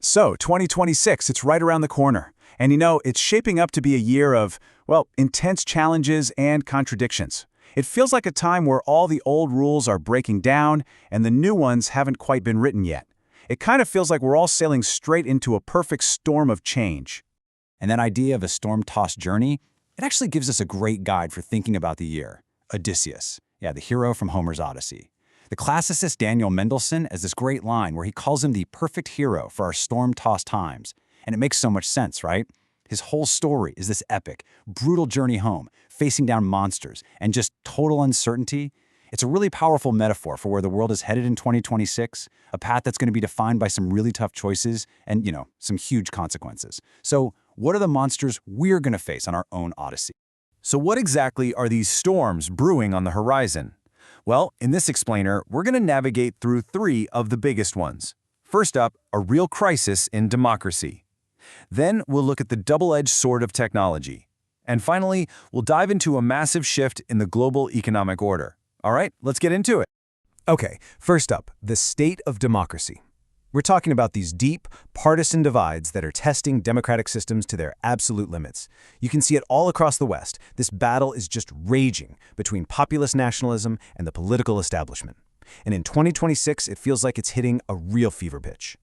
So, 2026, it's right around the corner. And it's shaping up to be a year of, well, intense challenges and contradictions. It feels like a time where all the old rules are breaking down and the new ones haven't quite been written yet. It kind of feels like we're all sailing straight into a perfect storm of change. And that idea of a storm-tossed journey, it actually gives us a great guide for thinking about the year. Odysseus, the hero from Homer's Odyssey. The classicist Daniel Mendelssohn has this great line where he calls him the perfect hero for our storm-tossed times. And it makes so much sense, right? His whole story is this epic, brutal journey home, facing down monsters, and just total uncertainty. It's a really powerful metaphor for where the world is headed in 2026, a path that's going to be defined by some really tough choices and, some huge consequences. So, what are the monsters we're going to face on our own Odyssey? So what exactly are these storms brewing on the horizon? Well, in this explainer, we're going to navigate through three of the biggest ones. First up, a real crisis in democracy. Then we'll look at the double-edged sword of technology. And finally, we'll dive into a massive shift in the global economic order. All right, let's get into it. Okay, first up, the state of democracy. We're talking about these deep, partisan divides that are testing democratic systems to their absolute limits. You can see it all across the West. This battle is just raging between populist nationalism and the political establishment. And in 2026, it feels like it's hitting a real fever pitch.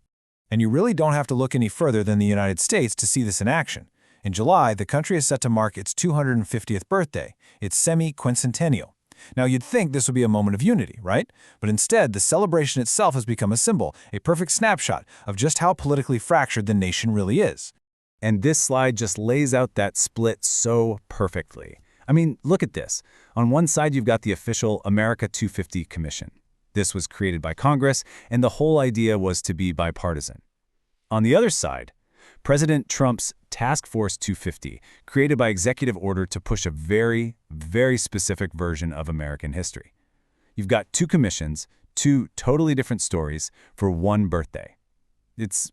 And you really don't have to look any further than the United States to see this in action. In July, the country is set to mark its 250th birthday, its semi-quincentennial. Now, you'd think this would be a moment of unity, right? But instead, the celebration itself has become a symbol, a perfect snapshot of just how politically fractured the nation really is. And this slide just lays out that split so perfectly. I mean, look at this. On one side, you've got the official America 250 Commission. This was created by Congress, and the whole idea was to be bipartisan. On the other side, President Trump's Task Force 250, created by executive order to push a very, very specific version of American history. You've got two commissions, two totally different stories for one birthday. It's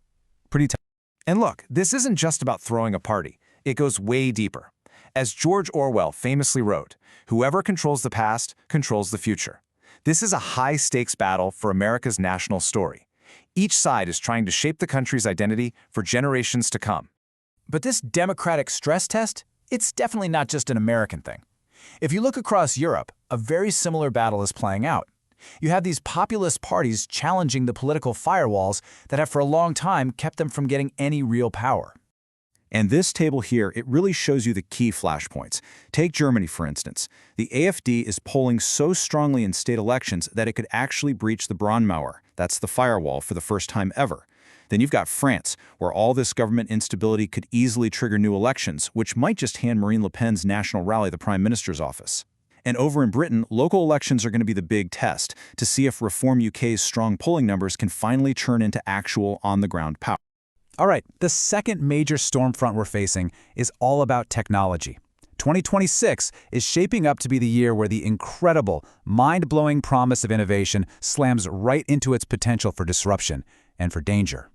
pretty tough. And look, this isn't just about throwing a party. It goes way deeper. As George Orwell famously wrote, "Whoever controls the past controls the future." This is a high-stakes battle for America's national story. Each side is trying to shape the country's identity for generations to come. But this democratic stress test, it's definitely not just an American thing. If you look across Europe, a very similar battle is playing out. You have these populist parties challenging the political firewalls that have for a long time kept them from getting any real power. And this table here, it really shows you the key flashpoints. Take Germany, for instance. The AfD is polling so strongly in state elections that it could actually breach the Brandmauer, that's the firewall, for the first time ever. Then you've got France, where all this government instability could easily trigger new elections, which might just hand Marine Le Pen's national rally the Prime Minister's office. And over in Britain, local elections are going to be the big test to see if Reform UK's strong polling numbers can finally turn into actual on-the-ground power. All right, the second major storm front we're facing is all about technology. 2026 is shaping up to be the year where the incredible, mind-blowing promise of innovation slams right into its potential for disruption and for danger.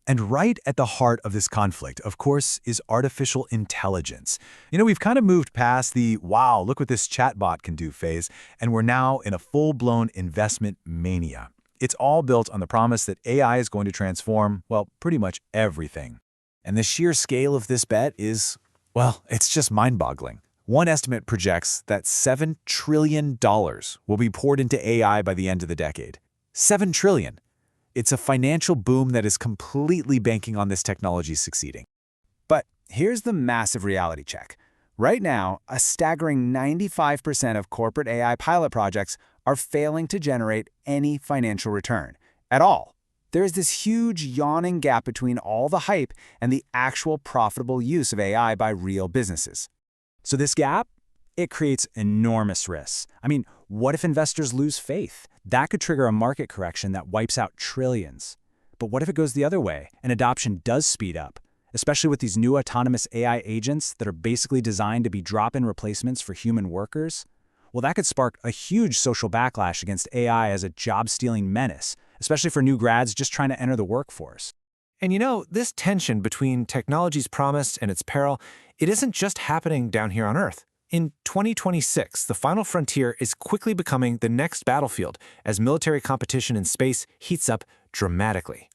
And right at the heart of this conflict, of course, is artificial intelligence. We've kind of moved past the, wow, look what this chatbot can do phase, and we're now in a full-blown investment mania. It's all built on the promise that AI is going to transform, well, pretty much everything. And the sheer scale of this bet is, well, it's just mind-boggling. One estimate projects that $7 trillion will be poured into AI by the end of the decade. $7 trillion. It's a financial boom that is completely banking on this technology succeeding. But here's the massive reality check. Right now, a staggering 95% of corporate AI pilot projects are failing to generate any financial return at all. There is this huge yawning gap between all the hype and the actual profitable use of AI by real businesses. So this gap, it creates enormous risks. I mean, what if investors lose faith? That could trigger a market correction that wipes out trillions. But what if it goes the other way and adoption does speed up? Especially with these new autonomous AI agents that are basically designed to be drop-in replacements for human workers? Well, that could spark a huge social backlash against AI as a job-stealing menace, especially for new grads just trying to enter the workforce. And this tension between technology's promise and its peril, it isn't just happening down here on Earth. In 2026, the final frontier is quickly becoming the next battlefield as military competition in space heats up dramatically.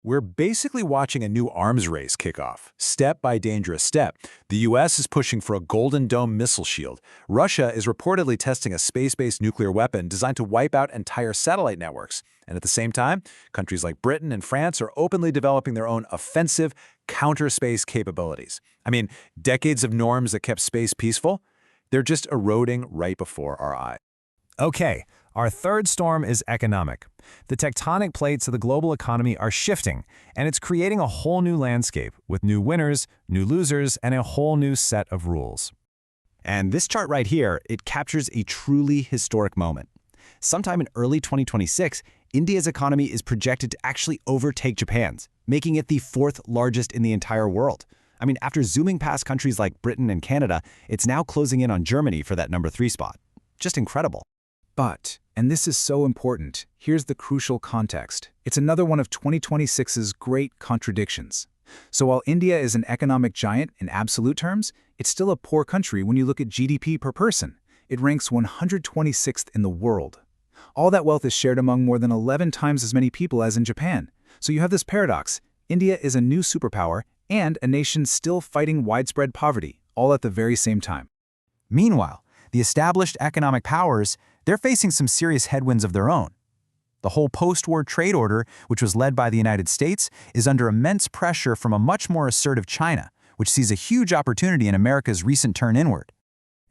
We're basically watching a new arms race kick off, step by dangerous step. The US is pushing for a Golden Dome missile shield. Russia is reportedly testing a space-based nuclear weapon designed to wipe out entire satellite networks. And at the same time, countries like Britain and France are openly developing their own offensive counter-space capabilities. I mean, decades of norms that kept space peaceful, they're just eroding right before our eyes. Okay, our third storm is economic. The tectonic plates of the global economy are shifting, and it's creating a whole new landscape with new winners, new losers, and a whole new set of rules. And this chart right here, it captures a truly historic moment. Sometime in early 2026, India's economy is projected to actually overtake Japan's, making it the fourth largest in the entire world. I mean, after zooming past countries like Britain and Canada, it's now closing in on Germany for that number 3 spot. Just incredible. But, and this is so important, here's the crucial context. It's another one of 2026's great contradictions. So while India is an economic giant in absolute terms, it's still a poor country when you look at GDP per person. It ranks 126th in the world. All that wealth is shared among more than 11 times as many people as in Japan. So you have this paradox. India is a new superpower and a nation still fighting widespread poverty, all at the very same time. Meanwhile, the established economic powers, they're facing some serious headwinds of their own. The whole post-war trade order, which was led by the United States, is under immense pressure from a much more assertive China, which sees a huge opportunity in America's recent turn inward.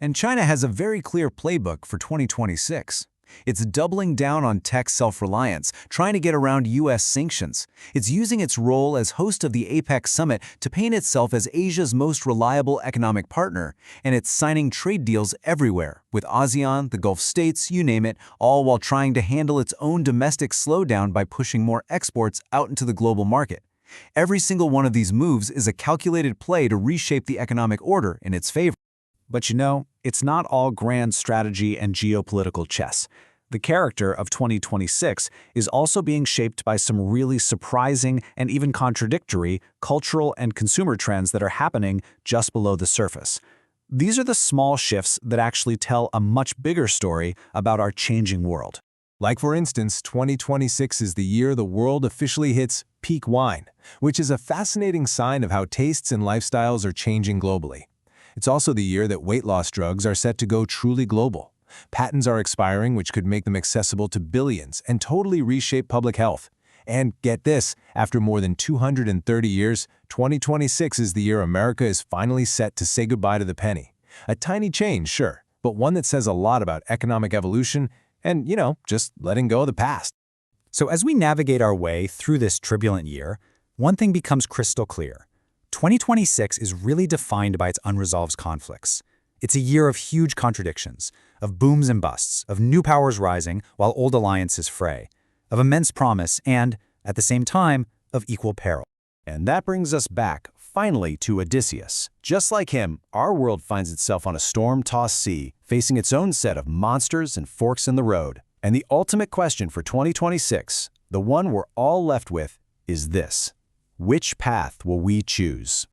And China has a very clear playbook for 2026. It's doubling down on tech self-reliance, trying to get around U.S. sanctions. It's using its role as host of the APEC summit to paint itself as Asia's most reliable economic partner, and it's signing trade deals everywhere, with ASEAN, the Gulf states, you name it, all while trying to handle its own domestic slowdown by pushing more exports out into the global market. Every single one of these moves is a calculated play to reshape the economic order in its favor. But you know, it's not all grand strategy and geopolitical chess. The character of 2026 is also being shaped by some really surprising and even contradictory cultural and consumer trends that are happening just below the surface. These are the small shifts that actually tell a much bigger story about our changing world. Like for instance, 2026 is the year the world officially hits peak wine, which is a fascinating sign of how tastes and lifestyles are changing globally. It's also the year that weight loss drugs are set to go truly global. Patents are expiring, which could make them accessible to billions and totally reshape public health. And get this, after more than 230 years, 2026 is the year America is finally set to say goodbye to the penny. A tiny change, sure, but one that says a lot about economic evolution and, you know, just letting go of the past. So as we navigate our way through this turbulent year, one thing becomes crystal clear. 2026 is really defined by its unresolved conflicts. It's a year of huge contradictions, of booms and busts, of new powers rising while old alliances fray, of immense promise and, at the same time, of equal peril. And that brings us back, finally, to Odysseus. Just like him, our world finds itself on a storm-tossed sea, facing its own set of monsters and forks in the road. And the ultimate question for 2026, the one we're all left with, is this: which path will we choose?